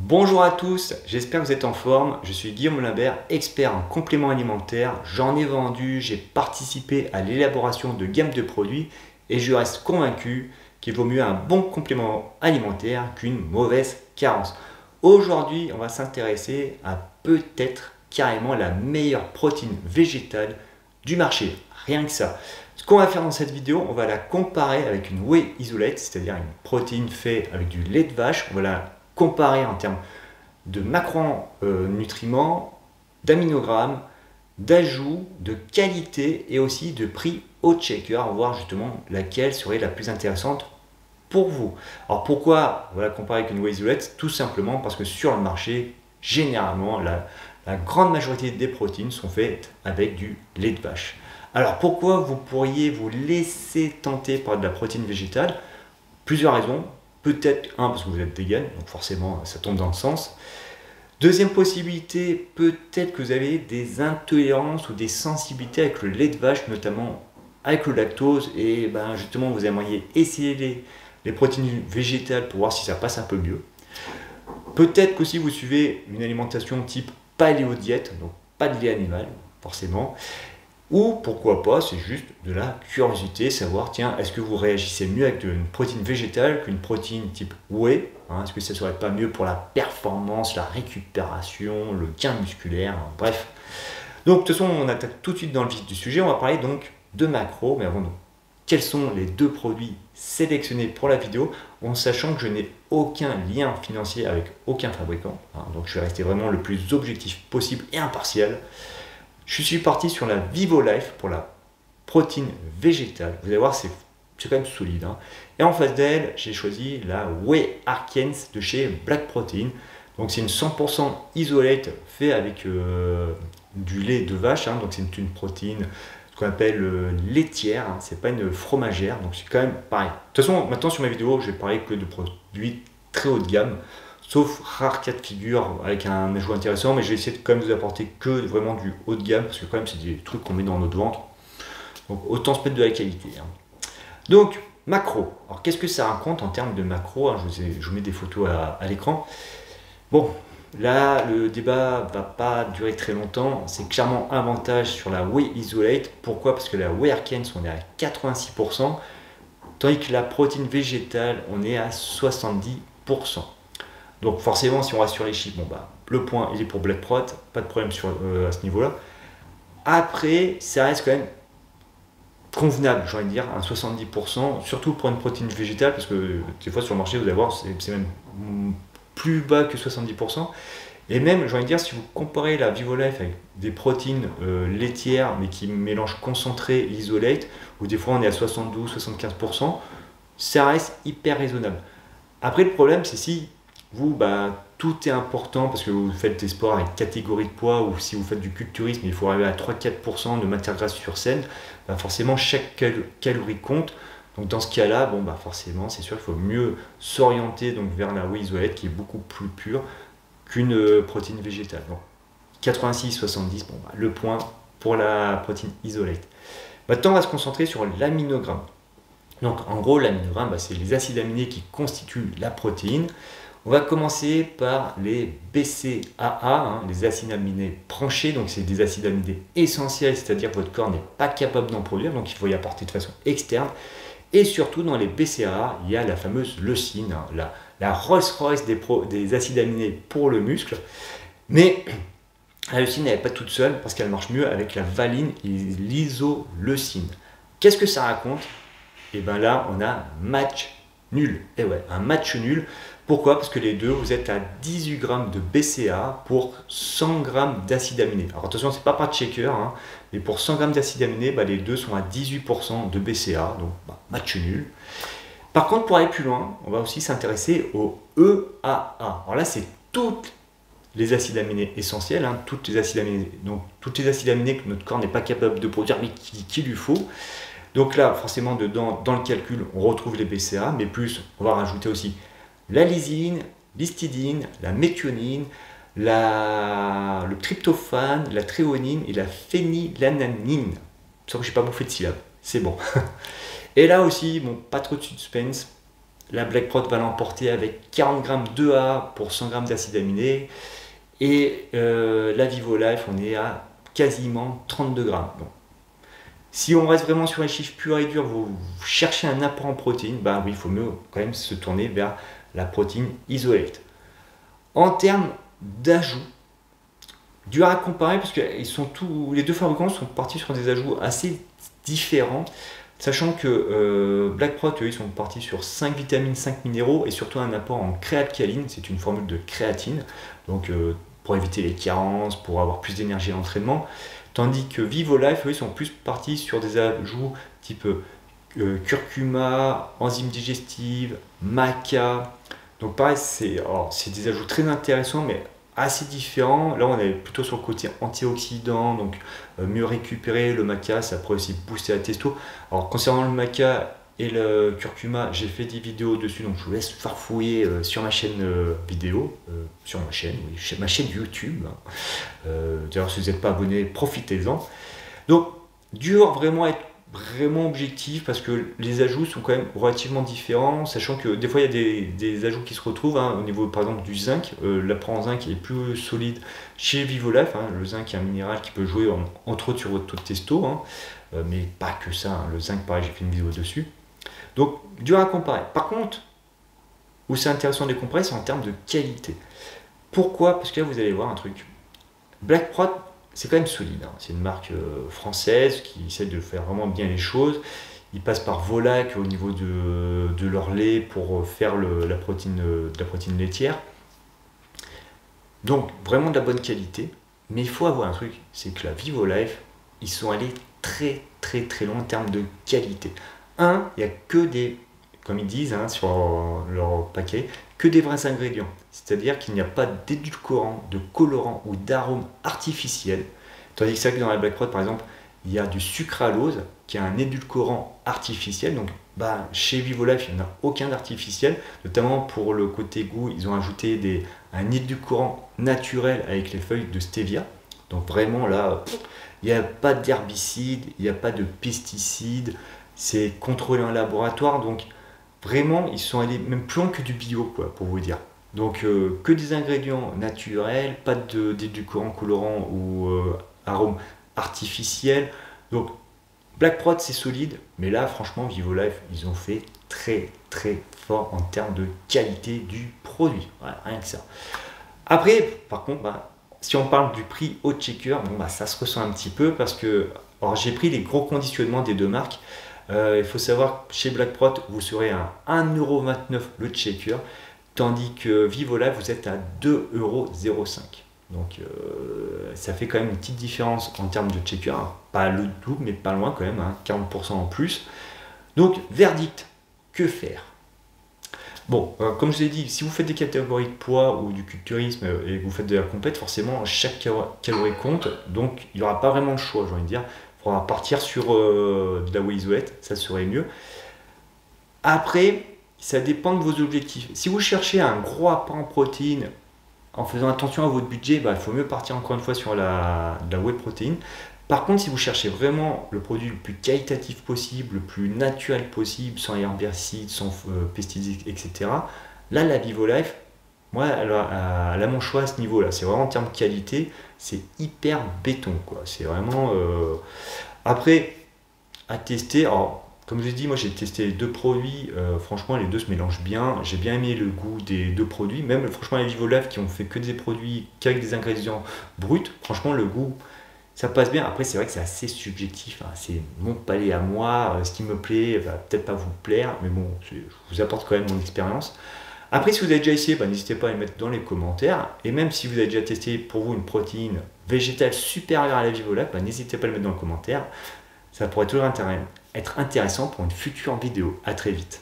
Bonjour à tous, j'espère que vous êtes en forme. Je suis Guillaume Limbert, expert en compléments alimentaires. J'en ai vendu, j'ai participé à l'élaboration de gammes de produits et je reste convaincu qu'il vaut mieux un bon complément alimentaire qu'une mauvaise carence. Aujourd'hui, on va s'intéresser à peut-être carrément la meilleure protéine végétale du marché. Rien que ça. Ce qu'on va faire dans cette vidéo, on va la comparer avec une whey isolate, c'est-à-dire une protéine faite avec du lait de vache. On va la comparer en termes de macronutriments, d'aminogrammes, d'ajouts, de qualité et aussi de prix au checker, voir justement laquelle serait la plus intéressante pour vous. Alors pourquoi on va la comparer avec une whey isolate? Tout simplement parce que sur le marché, généralement, la grande majorité des protéines sont faites avec du lait de vache. Alors pourquoi vous pourriez vous laisser tenter par de la protéine végétale? Plusieurs raisons. Peut-être, parce que vous êtes vegan, donc forcément ça tombe dans le sens. Deuxième possibilité, peut-être que vous avez des intolérances ou des sensibilités avec le lait de vache, notamment avec le lactose, et justement vous aimeriez essayer les protéines végétales pour voir si ça passe un peu mieux. Peut-être qu'aussi vous suivez une alimentation type paléo-diète, donc pas de lait animal, forcément. Ou pourquoi pas, c'est juste de la curiosité, savoir, tiens, est-ce que vous réagissez mieux avec une protéine végétale qu'une protéine type whey, est-ce que ça ne serait pas mieux pour la performance, la récupération, le gain musculaire, bref. Donc de toute façon, on attaque tout de suite dans le vif du sujet, on va parler donc de macros, mais avant, quels sont les deux produits sélectionnés pour la vidéo, en sachant que je n'ai aucun lien financier avec aucun fabricant, donc je vais rester vraiment le plus objectif possible et impartial. Je suis parti sur la VivoLife pour la protéine végétale. Vous allez voir, c'est quand même solide. Et en face d'elle, j'ai choisi la Whey Arkens de chez Black Protein. Donc c'est une 100% isolate fait avec du lait de vache. Donc c'est une protéine, ce qu'on appelle laitière. C'est pas une fromagère. Donc c'est quand même pareil. De toute façon, maintenant sur ma vidéo, je vais parler que de produits très haut de gamme. Sauf rare cas de figure avec un ajout intéressant, mais je vais essayer de quand même vous apporter que vraiment du haut de gamme, parce que quand même c'est des trucs qu'on met dans notre ventre. Donc autant se mettre de la qualité. Donc macro. Alors qu'est-ce que ça raconte en termes de macro? Je vous mets des photos à l'écran. Bon, là le débat va pas durer très longtemps. C'est clairement un avantage sur la whey isolate. Pourquoi? Parce que la whey Arkens on est à 86%, tandis que la protéine végétale on est à 70%. Donc forcément, si on reste sur les chiffres, le point il est pour Black Prot, pas de problème à ce niveau-là. Après, ça reste quand même convenable, j'ai envie de dire, à 70%, surtout pour une protéine végétale, parce que des fois sur le marché, vous allez voir, c'est même plus bas que 70%. Et même, j'ai envie de dire, si vous comparez la VivoLife avec des protéines laitières, mais qui mélangent concentré et isolate, où des fois on est à 72-75%, ça reste hyper raisonnable. Après, le problème, c'est si vous, tout est important parce que vous faites des sports avec catégorie de poids ou si vous faites du culturisme, il faut arriver à 3-4% de matière grasse sur scène, forcément chaque calorie compte. Donc dans ce cas-là, forcément, c'est sûr qu'il faut mieux s'orienter vers la whey isolate qui est beaucoup plus pure qu'une protéine végétale. Donc 86-70, le point pour la protéine isolate. Maintenant, on va se concentrer sur l'aminogramme. Donc en gros, l'aminogramme, c'est les acides aminés qui constituent la protéine. On va commencer par les BCAA, les acides aminés branchés, donc c'est des acides aminés essentiels, c'est-à-dire que votre corps n'est pas capable d'en produire, donc il faut y apporter de façon externe. Et surtout dans les BCAA, il y a la fameuse leucine, la Rolls-Royce des acides aminés pour le muscle. Mais la leucine, elle n'est pas toute seule parce qu'elle marche mieux avec la valine et l'isoleucine. Qu'est-ce que ça raconte? Et là, on a match nul. Et ouais, un match nul. Pourquoi? Parce que les deux, vous êtes à 18 grammes de BCA pour 100 grammes d'acide aminé. Alors attention, c'est pas par checker, mais pour 100 grammes d'acide aminé, les deux sont à 18% de BCA, donc match nul. Par contre, pour aller plus loin, on va aussi s'intéresser au EAA. Alors là, c'est toutes les acides aminés essentiels, toutes les acides aminés, donc toutes les acides aminés que notre corps n'est pas capable de produire, mais qu'il lui faut. Donc là, forcément, dedans, dans le calcul, on retrouve les BCA, mais plus, on va rajouter aussi la lysine, l'histidine, la méthionine, le tryptophane, la thréonine et la phénylalanine. Sauf que je n'ai pas bouffé de syllabes, c'est bon. Et là aussi, pas trop de suspense, La Black Prot va l'emporter avec 40 grammes d'EA pour 100 grammes d'acides aminés. Et la Vivo Life, on est à quasiment 32 grammes. Bon. Si on reste vraiment sur les chiffres purs et durs, vous cherchez un apport en protéines, bah oui, il faut mieux quand même se tourner vers la protéine isolate. En termes d'ajout, dur à comparer parce que les deux fabricants sont partis sur des ajouts assez différents, sachant que Black Prot, eux, ils sont partis sur 5 vitamines, 5 minéraux et surtout un apport en créalcaline, c'est une formule de créatine, donc pour éviter les carences, pour avoir plus d'énergie à l'entraînement, tandis que Vivo Life, eux, ils sont plus partis sur des ajouts type curcuma, enzymes digestives, maca, donc pareil, c'est des ajouts très intéressants, mais assez différent. Là, on est plutôt sur le côté antioxydant, donc mieux récupérer. Le maca, ça pourrait aussi booster la testo. Alors, concernant le maca et le curcuma, j'ai fait des vidéos dessus, donc je vous laisse farfouiller sur ma chaîne vidéo, sur ma chaîne, oui, ma chaîne YouTube. D'ailleurs, si vous n'êtes pas abonné, profitez-en. Donc, dur vraiment à être vraiment objectif parce que les ajouts sont quand même relativement différents, sachant que des fois il y a des ajouts qui se retrouvent au niveau par exemple du zinc. L'apport en zinc est plus solide chez Vivo Life, le zinc est un minéral qui peut jouer entre autres sur votre taux de testo, mais pas que ça, le zinc pareil, j'ai fait une vidéo dessus, donc dur à comparer. Par contre, où c'est intéressant de les comparer, c'est en termes de qualité. Pourquoi? Parce que là vous allez voir un truc, Black Prot, c'est quand même solide, c'est une marque française qui essaie de faire vraiment bien les choses. Ils passent par Volac au niveau de leur lait pour faire la protéine laitière. Donc vraiment de la bonne qualité. Mais il faut avoir un truc, c'est que la Vivo Life, ils sont allés très très très loin en termes de qualité. Il n'y a que des, comme ils disent sur leur paquet, que des vrais ingrédients. C'est-à-dire qu'il n'y a pas d'édulcorant, de colorant ou d'arôme artificiel. Tandis que ça, que dans la Black Prot, par exemple, il y a du sucralose qui est un édulcorant artificiel. Donc chez Vivo Life, il n'y en a aucun d'artificiel. Notamment pour le côté goût, ils ont ajouté un édulcorant naturel avec les feuilles de stevia. Donc vraiment là, il n'y a pas d'herbicide, il n'y a pas de pesticides. C'est contrôlé en laboratoire. Donc vraiment, ils sont allés même plus loin que du bio, quoi, pour vous dire. Donc que des ingrédients naturels, pas d'édulcorants, colorants ou arômes artificiels. Donc Black Prot c'est solide, mais là franchement Vivo Life ils ont fait très très fort en termes de qualité du produit. Voilà, rien que ça. Après, par contre, si on parle du prix au checker, ça se ressent un petit peu parce que j'ai pris les gros conditionnements des deux marques. Il faut savoir que chez Black Prot, vous serez à 1,29€ le checker, tandis que Vivo Life, vous êtes à 2,05€. Donc ça fait quand même une petite différence en termes de checker, pas le double, mais pas loin quand même, 40% en plus. Donc, verdict, que faire? Bon, comme je vous ai dit, si vous faites des catégories de poids ou du culturisme et que vous faites de la compète, forcément, chaque calorie compte, donc il n'y aura pas vraiment le choix, j'ai envie de dire. Il faudra partir sur de la whey isolate, ça serait mieux. Après, ça dépend de vos objectifs. Si vous cherchez un gros apport en protéines, en faisant attention à votre budget, il faut mieux partir encore une fois sur la whey protéine. Par contre, si vous cherchez vraiment le produit le plus qualitatif possible, le plus naturel possible, sans herbicides, sans pesticides, etc., là, la Vivo Life, moi, elle a mon choix à ce niveau-là. C'est vraiment en termes de qualité, c'est hyper béton, quoi. C'est vraiment... Après, à tester, alors, comme je l'ai dit, moi j'ai testé les deux produits, franchement les deux se mélangent bien, j'ai bien aimé le goût des deux produits, même franchement les Vivo Life qui ont fait que des produits qu'avec des ingrédients bruts, franchement le goût ça passe bien. Après c'est vrai que c'est assez subjectif, c'est mon palais à moi, ce qui me plaît va peut-être pas vous plaire, mais bon, je vous apporte quand même mon expérience. Après si vous avez déjà essayé, n'hésitez pas à les mettre dans les commentaires, et même si vous avez déjà testé pour vous une protéine végétale supérieure à la Vivo Life, n'hésitez pas à le mettre dans le commentaire. Ça pourrait toujours être intéressant pour une future vidéo. À très vite.